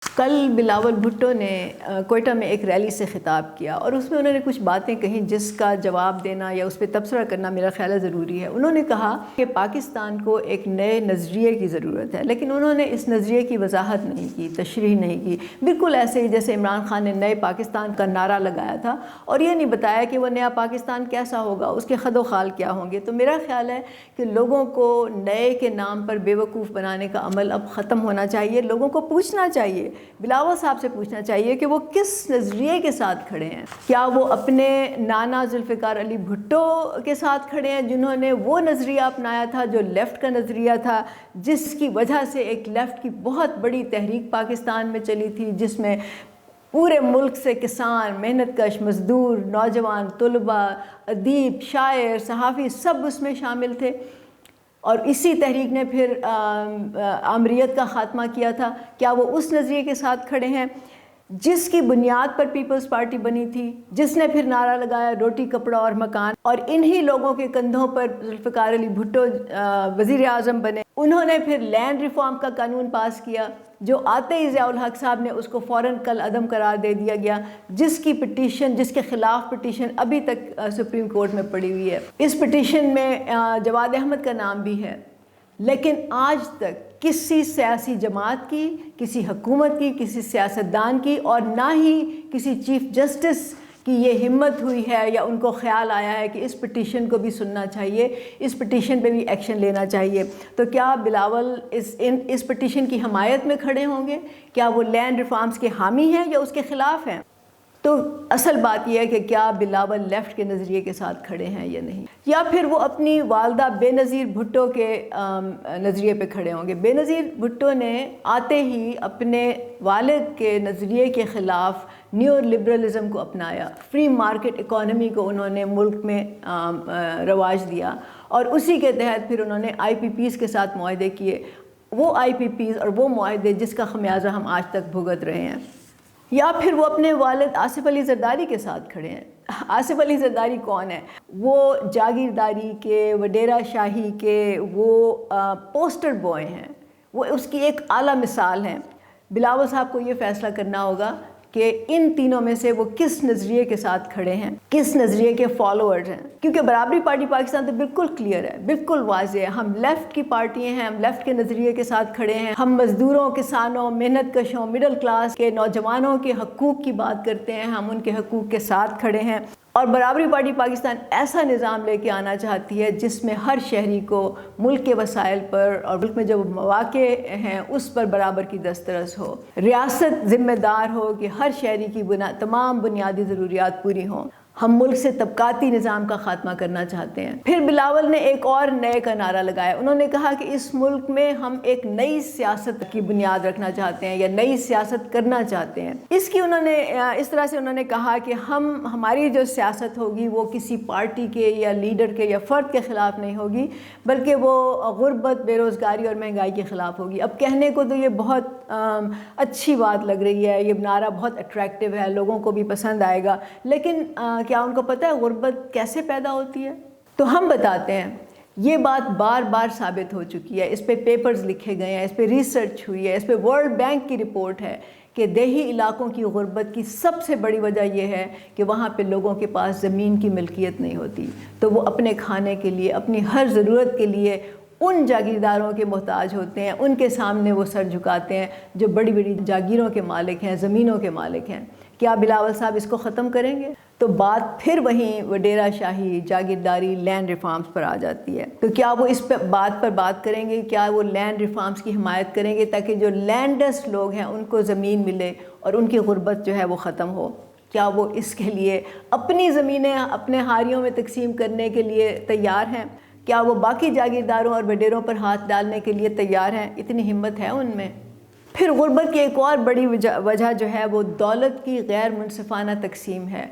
کل بلاول بھٹو نے کوئٹہ میں ایک ریلی سے خطاب کیا اور اس میں انہوں نے کچھ باتیں کہیں جس کا جواب دینا یا اس پہ تبصرہ کرنا میرا خیال ہے ضروری ہے۔ انہوں نے کہا کہ پاکستان کو ایک نئے نظریے کی ضرورت ہے، لیکن انہوں نے اس نظریے کی وضاحت نہیں کی، تشریح نہیں کی، بالکل ایسے ہی جیسے عمران خان نے نئے پاکستان کا نعرہ لگایا تھا اور یہ نہیں بتایا کہ وہ نیا پاکستان کیسا ہوگا، اس کے خد و خال کیا ہوں گے۔ تو میرا خیال ہے کہ لوگوں کو نئے کے نام پر بے وقوف بنانے کا عمل اب ختم ہونا چاہیے۔ لوگوں کو پوچھنا چاہیے، بلاول صاحب سے پوچھنا چاہیے کہ وہ کس نظریے کے ساتھ کھڑے ہیں۔ کیا وہ اپنے نانا ذوالفقار علی بھٹو کے ساتھ کھڑے ہیں جنہوں نے وہ نظریہ اپنایا تھا جو لیفٹ کا نظریہ تھا، جس کی وجہ سے ایک لیفٹ کی بہت بڑی تحریک پاکستان میں چلی تھی، جس میں پورے ملک سے کسان، محنت کش مزدور، نوجوان، طلباء، ادیب، شاعر، صحافی سب اس میں شامل تھے، اور اسی تحریک نے پھر آمریت کا خاتمہ کیا تھا۔ کیا وہ اس نظریے کے ساتھ کھڑے ہیں جس کی بنیاد پر پیپلز پارٹی بنی تھی، جس نے پھر نعرہ لگایا روٹی کپڑا اور مکان، اور انہی لوگوں کے کندھوں پر ذوالفقار علی بھٹو وزیر اعظم بنے؟ انہوں نے پھر لینڈ ریفارم کا قانون پاس کیا جو آتے ہی ضیاء الحق صاحب نے اس کو فوراً کل عدم قرار دے دیا گیا، جس کی پٹیشن، جس کے خلاف پٹیشن ابھی تک سپریم کورٹ میں پڑی ہوئی ہے۔ اس پٹیشن میں جواد احمد کا نام بھی ہے، لیکن آج تک کسی سیاسی جماعت کی، کسی حکومت کی، کسی سیاستدان کی، اور نہ ہی کسی چیف جسٹس کی یہ ہمت ہوئی ہے یا ان کو خیال آیا ہے کہ اس پٹیشن کو بھی سننا چاہیے، اس پٹیشن پہ بھی ایکشن لینا چاہیے۔ تو کیا بلاول اس پٹیشن کی حمایت میں کھڑے ہوں گے؟ کیا وہ لینڈ ریفارمز کے حامی ہیں یا اس کے خلاف ہیں؟ تو اصل بات یہ ہے کہ کیا بلاول لیفٹ کے نظریے کے ساتھ کھڑے ہیں یا نہیں، یا پھر وہ اپنی والدہ بے نظیر بھٹو کے نظریے پہ کھڑے ہوں گے۔ بے نظیر بھٹو نے آتے ہی اپنے والد کے نظریے کے خلاف نیو لبرلزم کو اپنایا، فری مارکیٹ اکانومی کو انہوں نے ملک میں رواج دیا، اور اسی کے تحت پھر انہوں نے آئی پی پیز کے ساتھ معاہدے کیے، وہ آئی پی پیز اور وہ معاہدے جس کا خمیازہ ہم آج تک بھگت رہے ہیں۔ یا پھر وہ اپنے والد آصف علی زرداری کے ساتھ کھڑے ہیں۔ آصف علی زرداری کون ہے؟ وہ جاگیرداری کے، وڈیرہ شاہی کے وہ پوسٹر بوائے ہیں، وہ اس کی ایک اعلیٰ مثال ہیں۔ بلاول صاحب کو یہ فیصلہ کرنا ہوگا کہ ان تینوں میں سے وہ کس نظریے کے ساتھ کھڑے ہیں، کس نظریے کے فالوورز ہیں، کیونکہ برابری پارٹی پاکستان تو بالکل کلیئر ہے، بالکل واضح ہے، ہم لیفٹ کی پارٹی ہیں، ہم لیفٹ کے نظریے کے ساتھ کھڑے ہیں، ہم مزدوروں، کسانوں، محنت کشوں، مڈل کلاس کے نوجوانوں کے حقوق کی بات کرتے ہیں، ہم ان کے حقوق کے ساتھ کھڑے ہیں۔ اور برابری پارٹی پاکستان ایسا نظام لے کے آنا چاہتی ہے جس میں ہر شہری کو ملک کے وسائل پر اور ملک میں جو مواقع ہیں اس پر برابر کی دسترس ہو، ریاست ذمہ دار ہو کہ ہر شہری کی تمام بنیادی ضروریات پوری ہوں۔ ہم ملک سے طبقاتی نظام کا خاتمہ کرنا چاہتے ہیں۔ پھر بلاول نے ایک اور نئے کا نعرہ لگایا، انہوں نے کہا کہ اس ملک میں ہم ایک نئی سیاست کی بنیاد رکھنا چاہتے ہیں یا نئی سیاست کرنا چاہتے ہیں۔ اس طرح سے انہوں نے کہا کہ ہماری جو سیاست ہوگی وہ کسی پارٹی کے یا لیڈر کے یا فرد کے خلاف نہیں ہوگی، بلکہ وہ غربت، بے روزگاری اور مہنگائی کے خلاف ہوگی۔ اب کہنے کو تو یہ بہت اچھی بات لگ رہی ہے، یہ نعرہ بہت اٹریکٹیو ہے، لوگوں کو بھی پسند آئے گا، لیکن کیا ان کو پتہ ہے غربت کیسے پیدا ہوتی ہے؟ تو ہم بتاتے ہیں، یہ بات بار بار ثابت ہو چکی ہے، اس پہ پیپرز لکھے گئے ہیں، اس پہ ریسرچ ہوئی ہے، اس پہ ورلڈ بینک کی رپورٹ ہے کہ دیہی علاقوں کی غربت کی سب سے بڑی وجہ یہ ہے کہ وہاں پہ لوگوں کے پاس زمین کی ملکیت نہیں ہوتی، تو وہ اپنے کھانے کے لیے، اپنی ہر ضرورت کے لیے ان جاگیرداروں کے محتاج ہوتے ہیں، ان کے سامنے وہ سر جھکاتے ہیں جو بڑی بڑی جاگیروں کے مالک ہیں، زمینوں کے مالک ہیں۔ کیا بلاول صاحب اس کو ختم کریں گے؟ تو بات پھر وہیں وڈیرہ شاہی، جاگیرداری، لینڈ ریفارمز پر آ جاتی ہے۔ تو کیا وہ اس بات پر بات کریں گے؟ کیا وہ لینڈ ریفارمز کی حمایت کریں گے تاکہ جو لینڈس لوگ ہیں ان کو زمین ملے اور ان کی غربت جو ہے وہ ختم ہو؟ کیا وہ اس کے لیے اپنی زمینیں اپنے ہاریوں میں تقسیم کرنے کے لیے تیار ہیں؟ کیا وہ باقی جاگیرداروں اور وڈیروں پر ہاتھ ڈالنے کے لیے تیار ہیں؟ اتنی ہمت ہے ان میں؟ پھر غربت کی ایک اور بڑی وجہ جو ہے وہ دولت کی غیر منصفانہ تقسیم ہے،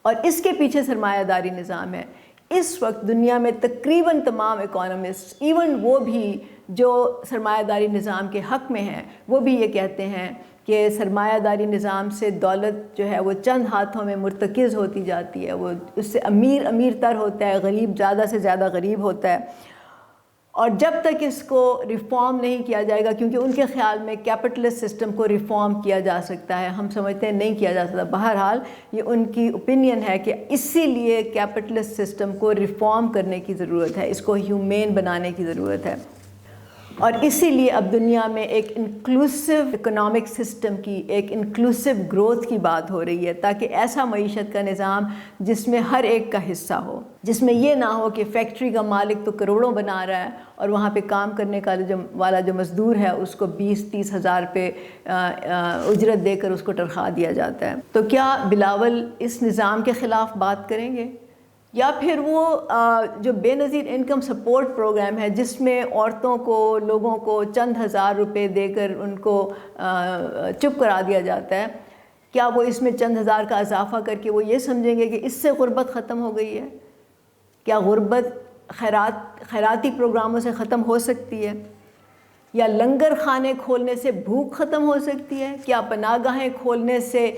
اور اس کے پیچھے سرمایہ داری نظام ہے۔ اس وقت دنیا میں تقریباً تمام اکانومسٹ، ایون وہ بھی جو سرمایہ داری نظام کے حق میں ہیں، وہ بھی یہ کہتے ہیں کہ سرمایہ داری نظام سے دولت جو ہے وہ چند ہاتھوں میں مرتکز ہوتی جاتی ہے، وہ اس سے امیر امیر تر ہوتا ہے، غریب زیادہ سے زیادہ غریب ہوتا ہے، اور جب تک اس کو ریفارم نہیں کیا جائے گا، کیونکہ ان کے خیال میں کیپٹلسٹ سسٹم کو ریفارم کیا جا سکتا ہے، ہم سمجھتے ہیں نہیں کیا جا سکتا، بہرحال یہ ان کی اوپینین ہے کہ اسی لیے کیپٹلسٹ سسٹم کو ریفارم کرنے کی ضرورت ہے، اس کو ہیومین بنانے کی ضرورت ہے، اور اسی لیے اب دنیا میں ایک انکلوسیو اکنامک سسٹم کی، ایک انکلوسیو گروتھ کی بات ہو رہی ہے، تاکہ ایسا معیشت کا نظام جس میں ہر ایک کا حصہ ہو، جس میں یہ نہ ہو کہ فیکٹری کا مالک تو کروڑوں بنا رہا ہے اور وہاں پہ کام کرنے والا جو مزدور ہے اس کو 20-30 ہزار روپے اجرت دے کر اس کو تنخواہ دیا جاتا ہے۔ تو کیا بلاول اس نظام کے خلاف بات کریں گے؟ یا پھر وہ جو بے نظیر انکم سپورٹ پروگرام ہے، جس میں عورتوں کو، لوگوں کو چند ہزار روپے دے کر ان کو چپ کرا دیا جاتا ہے، کیا وہ اس میں چند ہزار کا اضافہ کر کے وہ یہ سمجھیں گے کہ اس سے غربت ختم ہو گئی ہے؟ کیا غربت خیراتی پروگراموں سے ختم ہو سکتی ہے؟ یا لنگر خانے کھولنے سے بھوک ختم ہو سکتی ہے؟ کیا پناہ گاہیں کھولنے سے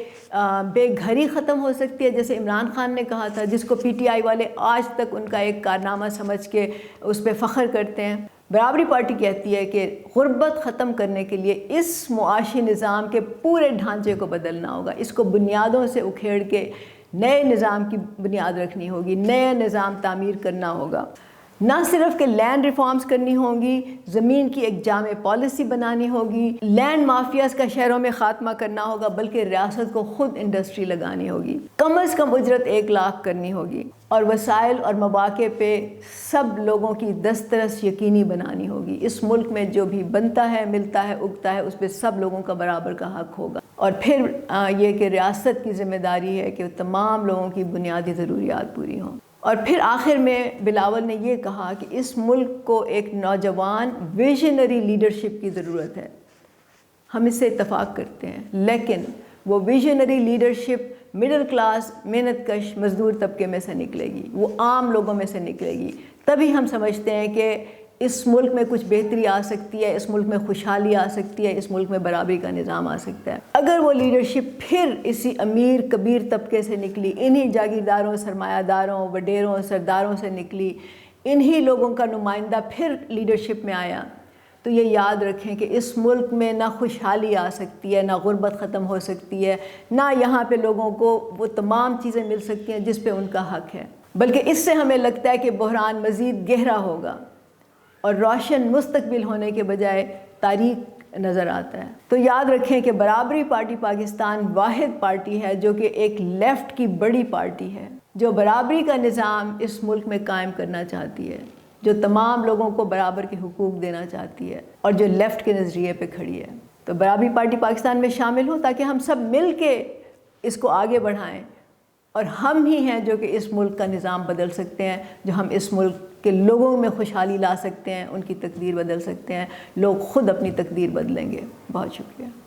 بے گھری ختم ہو سکتی ہے، جیسے عمران خان نے کہا تھا، جس کو پی ٹی آئی والے آج تک ان کا ایک کارنامہ سمجھ کے اس پہ فخر کرتے ہیں؟ برابری پارٹی کہتی ہے کہ غربت ختم کرنے کے لیے اس معاشی نظام کے پورے ڈھانچے کو بدلنا ہوگا، اس کو بنیادوں سے اکھیڑ کے نئے نظام کی بنیاد رکھنی ہوگی، نئے نظام تعمیر کرنا ہوگا۔ نہ صرف کہ لینڈ ریفارمز کرنی ہوں گی، زمین کی ایک جامع پالیسی بنانی ہوگی، لینڈ مافیاز کا شہروں میں خاتمہ کرنا ہوگا، بلکہ ریاست کو خود انڈسٹری لگانی ہوگی، کم از کم اجرت 1 لاکھ کرنی ہوگی، اور وسائل اور مواقع پہ سب لوگوں کی دسترس یقینی بنانی ہوگی۔ اس ملک میں جو بھی بنتا ہے، ملتا ہے، اگتا ہے، اس پہ سب لوگوں کا برابر کا حق ہوگا۔ اور پھر یہ کہ ریاست کی ذمہ داری ہے کہ تمام لوگوں کی بنیادی ضروریات پوری ہوں۔ اور پھر آخر میں بلاول نے یہ کہا کہ اس ملک کو ایک نوجوان ویژنری لیڈرشپ کی ضرورت ہے۔ ہم اس سے اتفاق کرتے ہیں، لیکن وہ ویژنری لیڈرشپ مڈل کلاس، محنت کش مزدور طبقے میں سے نکلے گی، وہ عام لوگوں میں سے نکلے گی، تبھی ہم سمجھتے ہیں کہ اس ملک میں کچھ بہتری آ سکتی ہے، اس ملک میں خوشحالی آ سکتی ہے، اس ملک میں برابری کا نظام آ سکتا ہے۔ اگر وہ لیڈرشپ پھر اسی امیر کبیر طبقے سے نکلی، انہی جاگیرداروں، سرمایہ داروں، وڈیروں، سرداروں سے نکلی، انہی لوگوں کا نمائندہ پھر لیڈرشپ میں آیا، تو یہ یاد رکھیں کہ اس ملک میں نہ خوشحالی آ سکتی ہے، نہ غربت ختم ہو سکتی ہے، نہ یہاں پہ لوگوں کو وہ تمام چیزیں مل سکتی ہیں جس پہ ان کا حق ہے، بلکہ اس سے ہمیں لگتا ہے کہ بحران مزید گہرا ہوگا اور روشن مستقبل ہونے کے بجائے تاریک نظر آتا ہے۔ تو یاد رکھیں کہ برابری پارٹی پاکستان واحد پارٹی ہے جو کہ ایک لیفٹ کی بڑی پارٹی ہے، جو برابری کا نظام اس ملک میں قائم کرنا چاہتی ہے، جو تمام لوگوں کو برابر کے حقوق دینا چاہتی ہے، اور جو لیفٹ کے نظریے پہ کھڑی ہے۔ تو برابری پارٹی پاکستان میں شامل ہوں تاکہ ہم سب مل کے اس کو آگے بڑھائیں، اور ہم ہی ہیں جو کہ اس ملک کا نظام بدل سکتے ہیں، جو ہم اس ملک کے لوگوں میں خوشحالی لا سکتے ہیں، ان کی تقدیر بدل سکتے ہیں، لوگ خود اپنی تقدیر بدلیں گے۔ بہت شکریہ۔